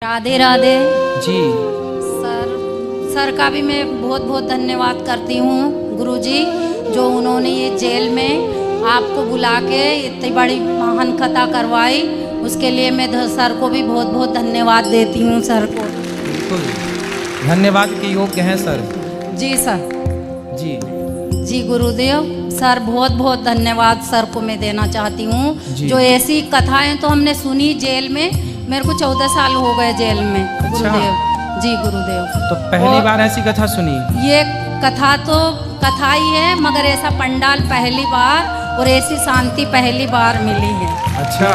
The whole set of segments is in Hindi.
राधे राधे जी। सर का भी मैं बहुत बहुत धन्यवाद करती हूँ गुरुजी, जो उन्होंने ये जेल में आपको बुला के इतनी बड़ी महान कथा करवाई, उसके लिए मैं सर को भी बहुत बहुत धन्यवाद देती हूँ सर को। बिल्कुल धन्यवाद के योग्य हैं सर। जी सर। जी जी गुरुदेव, सर बहुत बहुत धन्यवाद सर को मैं देना चाहती हूँ, जो ऐसी कथाएं तो हमने सुनी जेल में, मेरे को 14 साल हो गए जेल में। अच्छा। गुरुदेव जी गुरुदेव। तो पहली बार ऐसी कथा सुनी? ये कथा तो कथा ही है, मगर ऐसा पंडाल पहली बार और ऐसी शांति पहली बार मिली है। अच्छा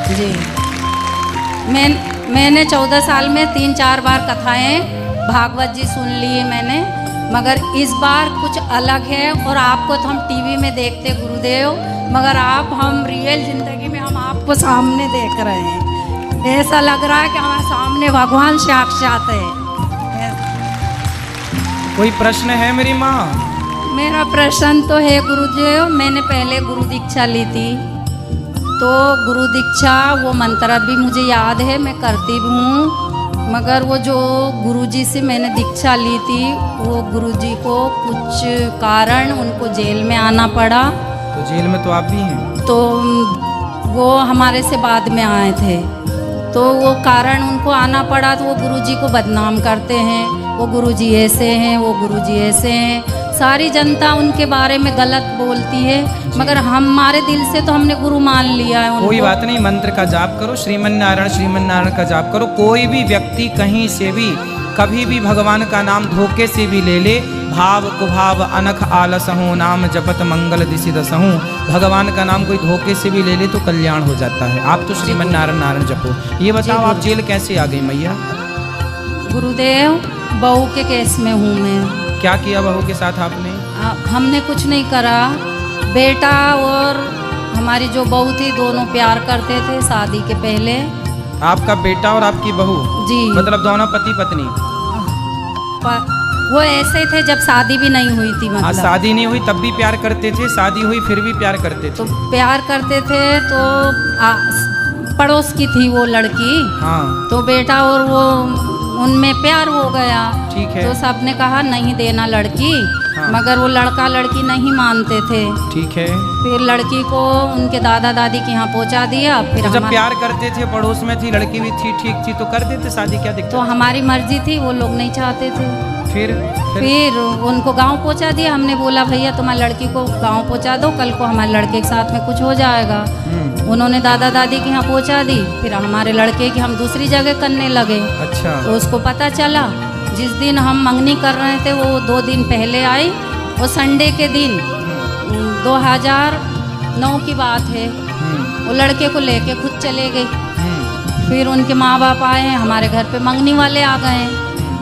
जी। मैंने 14 साल में 3-4 बार कथाएं भागवत जी सुन ली है मैंने, मगर इस बार कुछ अलग है। और आपको तो हम टीवी में देखते गुरुदेव, मगर आप हम रियल जिंदगी में हम आपको सामने देख रहे हैं। ऐसा लग रहा है कि हमारे सामने भगवान साक्षात है। कोई प्रश्न है मेरी माँ? मेरा प्रश्न तो है गुरुदेव, मैंने पहले गुरु दीक्षा ली थी, तो गुरु दीक्षा वो मंत्र भी मुझे याद है, मैं करती भी हूँ, मगर वो जो गुरुजी से मैंने दीक्षा ली थी, वो गुरुजी को कुछ कारण उनको जेल में आना पड़ा। तो जेल में तो आप भी हैं? तो वो हमारे से बाद में आए थे, तो वो कारण उनको आना पड़ा, तो वो गुरुजी को बदनाम करते हैं, वो गुरुजी ऐसे हैं, वो गुरुजी ऐसे हैं, सारी जनता उनके बारे में गलत बोलती है, मगर हमारे दिल से तो हमने गुरु मान लिया है उनको। कोई बात नहीं, मंत्र का जाप करो, श्रीमन नारायण का जाप करो। कोई भी व्यक्ति कहीं से भी कभी भी भगवान का नाम धोखे से भी ले ले, भाव कुभाव अनख आलस हूँ, नाम जपत मंगल दिशि दसहूँ, भगवान का नाम कोई धोखे से भी ले ले तो कल्याण हो जाता है। आप तो श्रीमन नारायण जपो। ये बताओ आप जेल कैसे आ गई मैया? गुरुदेव, बहू के केस में हूँ मैं। क्या किया बहू के साथ आपने? हमने कुछ नहीं करा, बेटा और हमारी जो बहू थी दोनों प्यार करते थे शादी के पहले। आपका बेटा और आपकी बहू? जी। मतलब दोनों पति पत्नी? वो ऐसे थे जब शादी भी नहीं हुई थी, मतलब शादी नहीं हुई तब भी प्यार करते थे, शादी हुई फिर भी प्यार करते थे? तो प्यार करते थे, तो पड़ोस की थी वो लड़की। हाँ। तो बेटा और वो उनमें प्यार हो गया। ठीक है। तो सबने कहा नहीं देना लड़की, हाँ। मगर वो लड़का लड़की नहीं मानते थे। ठीक है। फिर लड़की को उनके दादा दादी के यहाँ पहुँचा दिया। फिर तो जब प्यार करते थे, पड़ोस में थी, लड़की भी थी, ठीक थी, तो कर देते शादी, क्या दिक्कत? तो हमारी मर्जी थी, वो लोग नहीं चाहते थे। फिर उनको गांव पहुँचा दिया। हमने बोला भैया तुम्हारी लड़की को गांव पहुँचा दो, कल को हमारे लड़के के साथ में कुछ हो जाएगा। उन्होंने दादा दादी के यहाँ पहुँचा दी। फिर हमारे लड़के की हम दूसरी जगह करने लगे। अच्छा। तो उसको पता चला, जिस दिन हम मंगनी कर रहे थे वो 2 दिन पहले आई। वो संडे के दिन 2009 की बात है। वो लड़के को लेके खुद चले गई। फिर उनके माँ बाप आए, हमारे घर पे मंगनी वाले आ गए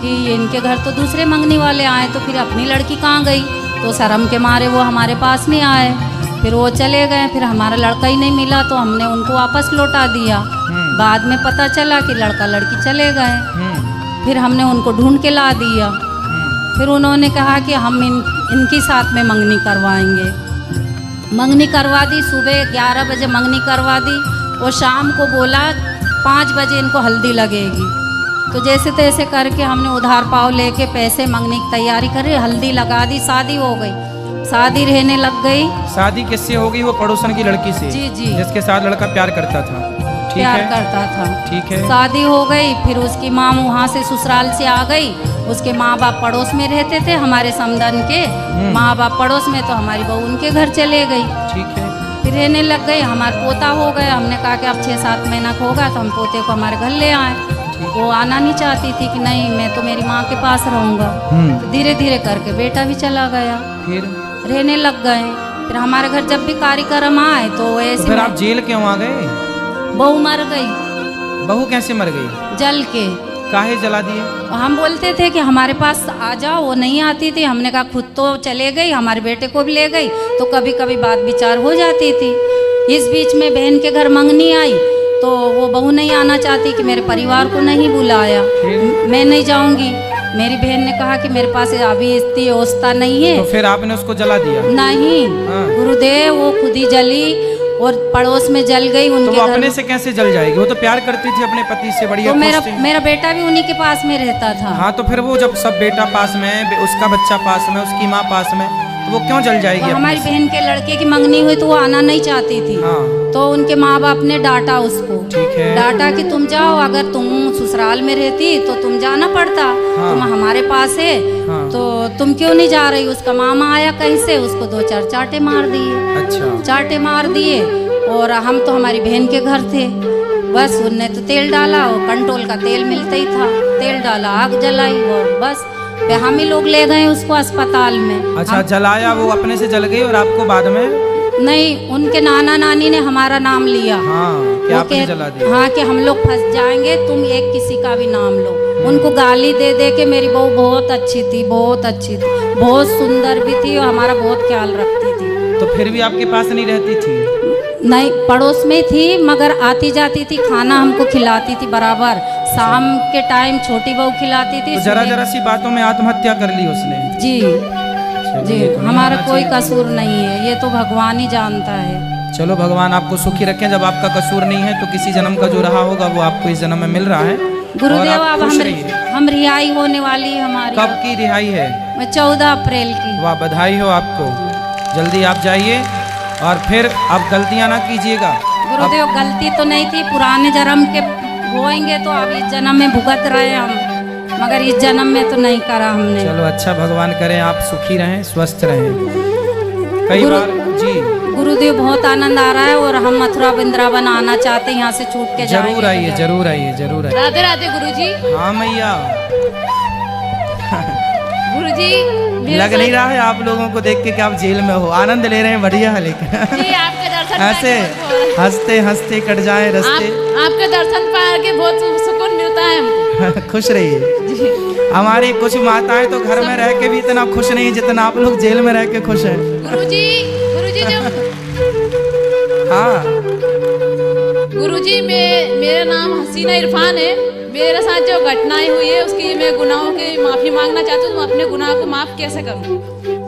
कि इनके घर तो दूसरे मंगनी वाले आए, तो फिर अपनी लड़की कहाँ गई? तो शर्म के मारे वो हमारे पास नहीं आए। फिर वो चले गए। फिर हमारा लड़का ही नहीं मिला, तो हमने उनको वापस लौटा दिया। बाद में पता चला कि लड़का लड़की चले गए। फिर हमने उनको ढूंढ के ला दिया। फिर उन्होंने कहा कि हम इनकी साथ में मंगनी करवाएंगे। मंगनी करवा दी, सुबह 11 बजे मंगनी करवा दी। और शाम को बोला 5 बजे इनको हल्दी लगेगी। तो जैसे तैसे करके हमने उधार पाव लेके पैसे मंगनी की तैयारी करी, हल्दी लगा दी, शादी हो गई। शादी रहने लग गई। शादी किससे हो गई? वो पड़ोसन की लड़की से? जी जी। जिसके साथ लड़का प्यार करता था? ठीक प्यार है। करता था। ठीक है। शादी हो गई। फिर उसकी माँ वहाँ से ससुराल से आ गई। उसके माँ बाप पड़ोस में रहते थे, हमारे समधन के माँ बाप पड़ोस में, तो हमारी बहू उनके घर चले गई। ठीक है। फिर रहने लग गई। हमारा पोता हो गया। हमने कहा कि अब 6-7 महीना का होगा तो हम पोते को हमारे घर ले आए। वो आना नहीं चाहती थी कि नहीं मैं तो मेरी माँ के पास रहूँगा। तो धीरे धीरे करके बेटा भी चला गया। फिर रहने लग गए। फिर हमारे घर जब भी कार्यक्रम आए तो ऐसे। फिर आप जेल क्यों आ गए? बहू मर गई। बहू कैसे मर गई? जल के। काहे जला दिए? हम बोलते थे कि हमारे पास आ जाओ, वो नहीं आती थी। हमने कहा खुद तो चले गई, हमारे बेटे को भी ले गई, तो कभी कभी बात विचार हो जाती थी। इस बीच में बहन के घर मंगनी आई, तो वो बहू नहीं आना चाहती कि मेरे परिवार को नहीं बुलाया, मैं नहीं जाऊंगी। मेरी बहन ने कहा कि मेरे पास अभी इतनी व्यवस्था नहीं है। तो फिर आपने उसको जला दिया? नहीं गुरुदेव, वो खुद ही जली। और पड़ोस में जल गई तो उनके वो घर अपने में। से कैसे जल जाएगी? वो तो प्यार करती थी अपने पति से, बढ़िया तो खुश मेरा थी। मेरा बेटा भी उन्हीं के पास में रहता था। हाँ तो फिर वो जब सब बेटा पास में है, उसका बच्चा पास में, उसकी माँ पास में, तो वो क्यों जल जाएगी? तो अपने हमारी से? बहन के लड़के की मंगनी हुई तो वो आना नहीं चाहती थी। हाँ तो उनके माँ बाप ने डांटा उसको। ठीक है। डांटा कि तुम जाओ, अगर तुम ससुराल में रहती तो तुम जाना पड़ता। हाँ। तुम हमारे पास है हाँ। तो तुम क्यों नहीं जा रही? उसका मामा आया कहीं से, उसको 2-4 चांटे मार दिए। अच्छा चांटे मार दिए और हम तो हमारी बहन के घर थे। बस उनने तो तेल डाला, और कंट्रोल का तेल मिलता ही था, तेल डाला, आग जलाई और बस फिर हम ही लोग ले गए उसको अस्पताल में। अच्छा, जलाया, वो अपने से जल गई और आपको बाद में? नहीं, उनके नाना नानी ने हमारा नाम लिया। हाँ कि वो आपने जला दिया। हाँ कि हम लोग फंस जाएंगे, तुम एक किसी का भी नाम लो। उनको गाली दे दे के मेरी बहू बहुत अच्छी थी, बहुत अच्छी थी, बहुत सुंदर भी थी और हमारा बहुत ख्याल रखती थी। तो फिर भी आपके पास नहीं रहती थी? नहीं, पड़ोस में थी मगर आती जाती थी, खाना हमको खिलाती थी बराबर। शाम के टाइम छोटी बहू खिलाती थी। तो जरा जरा सी बातों में आत्महत्या कर ली उसने? जी जी, चलिए, तो हमारा नहीं कोई होना चाहिए। कसूर नहीं है, ये तो भगवान ही जानता है। चलो भगवान आपको सुखी रखें। जब आपका कसूर नहीं है तो किसी जन्म का जो रहा होगा वो आपको इस जन्म में मिल रहा है। गुरुदेव, और आप अब खुश रहिए। हम रिहाई होने वाली है हमारी। कब की रिहाई है? 14 अप्रैल की। वाह, बधाई हो आपको। जल्दी आप जाइए और फिर आप गलतियां ना कीजिएगा। गुरुदेव, गलती तो नहीं थी, पुराने जन्म के होएंगे तो अब इस जन्म में भुगत रहे हम, मगर इस जन्म में तो नहीं करा हमने। चलो अच्छा, भगवान करें आप सुखी रहें, स्वस्थ रहें। कई गुरु- बार जी गुरुदेव, बहुत आनंद आ रहा है और हम मथुरा वृंदावन आना चाहते हैं, यहाँ से छूट के जाएंगे। जरूर आइए, जरूर आइए, जरूर आइए। राधे राधे गुरुजी। हाँ मैया, गुरुजी मेरे लग नहीं रहा है आप लोगों को देख के कि आप जेल में हो, आनंद ले रहे हैं, बढ़िया है। लेकिन जी आपके दर्शन ऐसे पाके हंसते हंसते कट जाए रास्ते। आपके दर्शन पाके बहुत सुकून मिलता है हमको। खुश रहिए। हमारी कुछ माताएं तो घर में रह के भी इतना खुश नहीं जितना आप लोग जेल में रह के खुश हैं। गुरुजी, गुरुजी हाँ गुरुजी मेरा नाम हसीना इरफान है। मेरे साथ जो घटनाएं हुई है उसकी मैं गुनाहों की माफी मांगना चाहती हूँ। अपने गुनाह को माफ कैसे करूँ?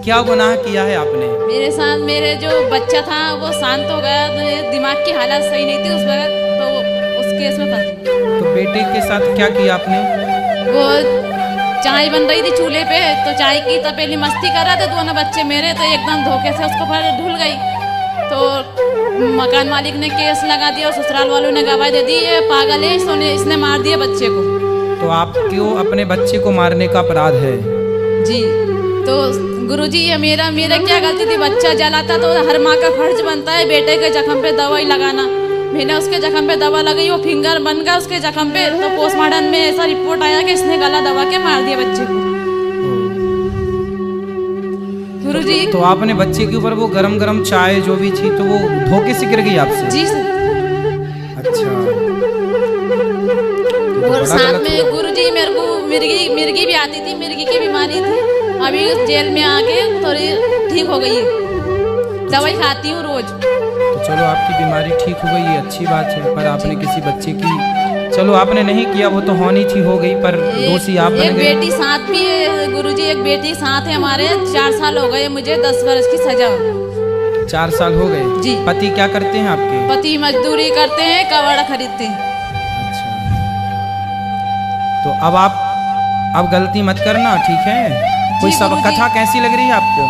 क्या गुनाह किया है आपने? मेरे साथ मेरे जो बच्चा था वो शांत हो गया, तो दिमाग की हालत सही नहीं थी उस वक्त, तो उस केस में फंस गई। तो बेटे के साथ क्या किया आपने? वो चाय बन रही थी चूल्हे पे, तो चाय की तपेली मस्ती कर रहे थे दोनों बच्चे मेरे, तो एकदम धोखे से उसको पर ढुल गई। तो मकान मालिक ने केस लगा दिया और ससुराल वालों ने गवाही दे दी, ये पागल है, इसने मार दिया बच्चे को। तो आप क्यों अपने बच्चे को मारने का अपराध है? जी तो गुरुजी, ये मेरा क्या गलती थी? बच्चा जलाता तो हर माँ का फर्ज बनता है बेटे के जख्म पे दवाई लगाना। मैंने उसके जख्म पे दवा लगाई, वो फिंगर बन गया उसके जख्म पे, तो पोस्टमार्टम में ऐसा रिपोर्ट आया कि इसने गला दबा के मार दिया बच्चे को। गुरुजी तो आपने बच्चे के ऊपर वो गरम गरम चाय जो भी थी तो वो धोखे से गिर गई आपसे? जी सर। अच्छा। और बड़ा साथ गलत में हुआ। गुरुजी मेरे को मिर्गी भी आती थी, मिर्गी की बीमारी थी। अभी जेल में आके थोड़ी ठीक हो गई है, दवाई खाती हूँ रोज। तो चलो आपकी बीमारी ठीक हो गई, ये अच्छी बात है। पर आपने किसी बच्चे की, चलो आपने नहीं किया, वो तो होनी थी हो गई, पर दोषी आप बन एक गए। बेटी साथ भी है गुरुजी, एक बेटी साथ है हमारे। 4 साल हो गए मुझे, 10 वर्ष की सजा। 4 साल हो गए? जी। पति क्या करते हैं आपके? पति मजदूरी करते हैं, कबाड़ा खरीदते हैं। अच्छा, तो अब गलती मत करना, ठीक है? कोई जी, सब गुरुजी। कथा कैसी लग रही है आपको?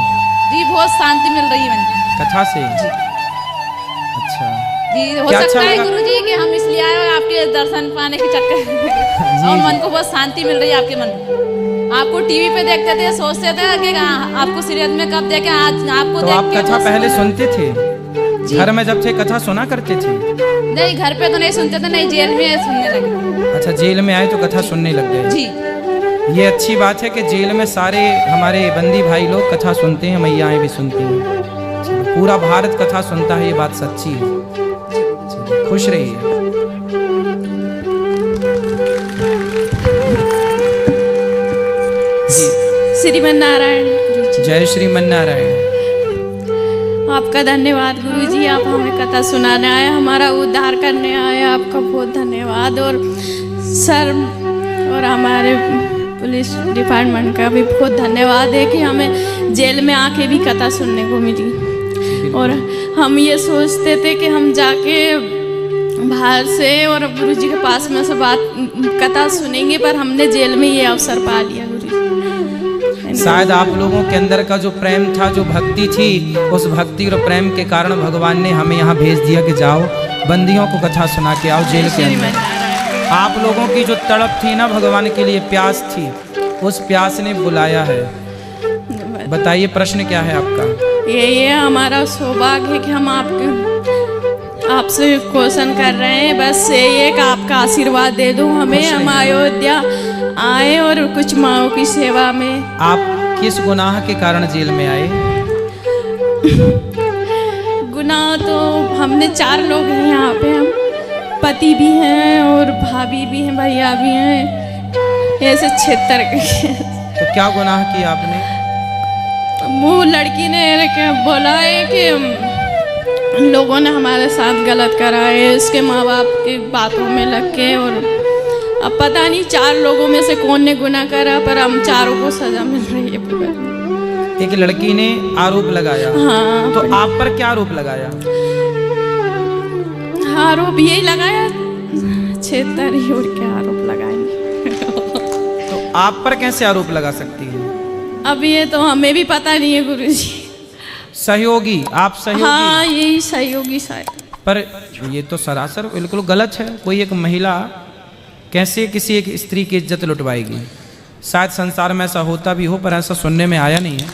जी बहुत शांति मिल रही है मुझे। कथा से? अच्छा। जी हो क्या सकता अच्छा है लगा? गुरुजी कि हम इसलिए आए और आपके दर्शन पाने के चक्कर में। और मन को बहुत शांति मिल रही है आपके मन को। आपको टीवी पे देखते थे, सोचते थे कि आपको सीरियल में कब देखें, आज आपको तो देख आप के कथा बहुत पहले सुंदर- सुनते थे? जी। घर में जब थे कथा सुना करते थे? नहीं, घर पे तो नहीं सुनते थे, नहीं जेल में सुनने लगे। अच्छा, जेल में आए तो कथा सुनने लग गए। जी ये अच्छी बात है कि जेल में सारे हमारे बंदी भाई लोग कथा सुनते हैं, मैयाएं भी सुनती हैं। पूरा भारत कथा सुनता है, ये बात सच्ची है। चलिए, खुश रहिए। जी, श्रीमन नारायण गुरुजी, जय श्रीमन नारायण। आपका धन्यवाद गुरुजी, आप हमें कथा सुनाने आए, हमारा उद्धार करने आए, आपका बहुत धन्यवाद। और सर और हमारे पुलिस डिपार्टमेंट का भी बहुत धन्यवाद है कि हमें जेल में आके भी कथा सुनने को मिली। और हम ये सोचते थे कि हम जाके बाहर से और गुरु जी के पास में से बात कथा सुनेंगे, पर हमने जेल में ये अवसर पा लिया गुरु जी। शायद आप लोगों के अंदर का जो प्रेम था, जो भक्ति थी, उस भक्ति और प्रेम के कारण भगवान ने हमें यहाँ भेज दिया कि जाओ बंदियों को कथा सुना के आओ जेल के अंदर। आप लोगों की जो तड़प थी ना भगवान के लिए, प्यास थी, उस प्यास ने बुलाया है। बताइए प्रश्न क्या है आपका? ये हमारा सौभाग्य है कि हम आपसे क्वेश्चन कर रहे हैं। बस ये कि आपका आशीर्वाद दे दो हमें, हम अयोध्या आए और कुछ माओ की सेवा में। आप किस गुनाह के कारण जेल में आए? गुनाह तो हमने 4 लोग हैं यहाँ पे, हम पति भी हैं और भाभी भी हैं, भैया भी हैं, ऐसे 76 के। तो क्या गुनाह किया आपने? वो लड़की ने बोला है कि लोगों ने हमारे साथ गलत करा है, उसके माँ बाप की बातों में लग के, और अब पता नहीं 4 लोगों में से कौन ने गुनाह करा, पर हम 4 को सजा मिल रही है। एक लड़की ने आरोप लगाया। हाँ। तो आप पर क्या आरोप लगाया? आरोप यही लगाया 76 और क्या आरोप लगाएंगे। तो आप पर कैसे आरोप लगा सकती है? अब ये तो हमें भी पता नहीं है गुरुजी। सहयोगी, आप सहयोगी? हाँ, यही सहयोगी शायद। पर ये तो सरासर बिल्कुल गलत है। कोई एक महिला कैसे किसी एक स्त्री की इज्जत लुटवाएगी? शायद संसार में ऐसा होता भी हो, पर ऐसा सुनने में आया नहीं है।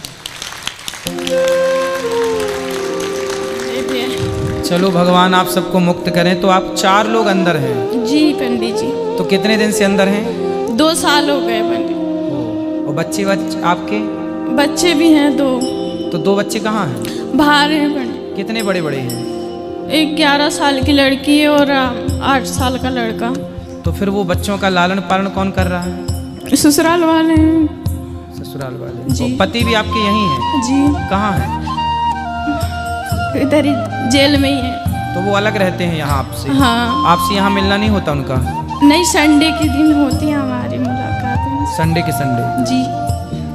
चलो भगवान आप सबको मुक्त करें। तो आप 4 लोग अंदर हैं? जी पंडित जी। तो कितने दिन से अंदर हैं? 2 साल हो गए पंडित। और बच्चे आपके? बच्चे भी हैं 2। तो 2 बच्चे कहाँ हैं? बाहर हैं पंडित। कितने बड़े बड़े हैं? एक 11 साल की लड़की है और 8 साल का लड़का। तो फिर वो बच्चों का लालन पालन कौन कर रहा है? ससुराल वाले हैं। ससुराल वाले जी। और पति भी आपके यहीं हैं? जी। कहाँ है? इधर ही जेल में ही है। तो वो अलग रहते हैं यहाँ आपसे? हाँ। आपसे यहाँ मिलना नहीं होता उनका? नहीं, संडे के दिन होती है हमारी मुलाकात। संडे के संडे? जी।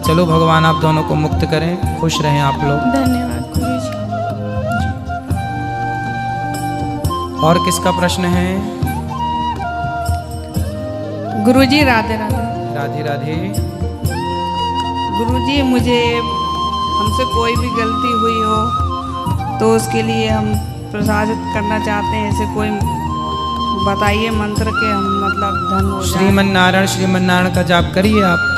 चलो भगवान आप दोनों को मुक्त करें, खुश रहें आप लोग। धन्यवाद गुरुजी। और किसका प्रश्न है? गुरुजी राधे राधे। राधे राधे। गुरुजी मुझे हमसे कोई भी गलती हुई हो तो उसके लिए हम प्रसादित करना चाहते हैं। ऐसे कोई बताइए मंत्र के हम मतलब धन हो जाए। श्रीमन नारायण का जाप करिए आप।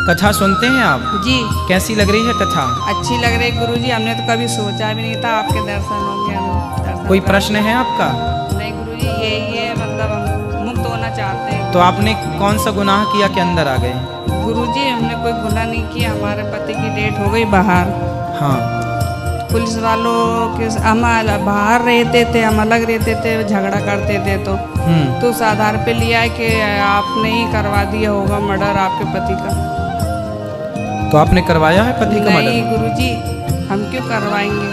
कथा सुनते हैं आप? जी। कैसी लग रही है कथा? अच्छी लग रही गुरुजी, हमने तो कभी सोचा भी नहीं था आपके दर्शन होंगे। हम दर्शन कोई प्रश्न है आपका? नहीं गुरुजी, यही है मतलब हम मुक्त होना चाहते हैं। तो आपने कौन सा गुनाह किया कि अंदर आ गए? गुरुजी हमने कोई गुनाह नहीं किया, हमारे पति की डेट हो गई बाहर। हाँ। पुलिस वालों के हम बाहर रहते थे, हम अलग रहते थे, झगड़ा करते थे। तो उस आधार पे लिया है कि आपने ही करवा दिया होगा मर्डर आपके पति का। तो आपने करवाया है पति का मर्डर? नहीं गुरुजी, हम क्यों करवाएंगे?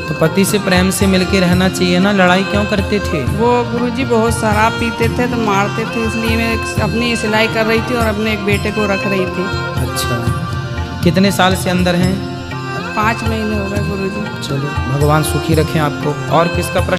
तो पति से प्रेम से मिलके रहना चाहिए ना, लड़ाई क्यों करते थे? वो गुरुजी बहुत शराब पीते थे तो मारते थे, इसलिए मैं अपनी सिलाई कर रही थी और अपने एक बेटे को रख रही थी। अच्छा, कितने साल से अंदर हैं? 5 महीने हो गए गुरुजी। चलो भगवान सुखी रखें आपको। और किसका प्रश्न?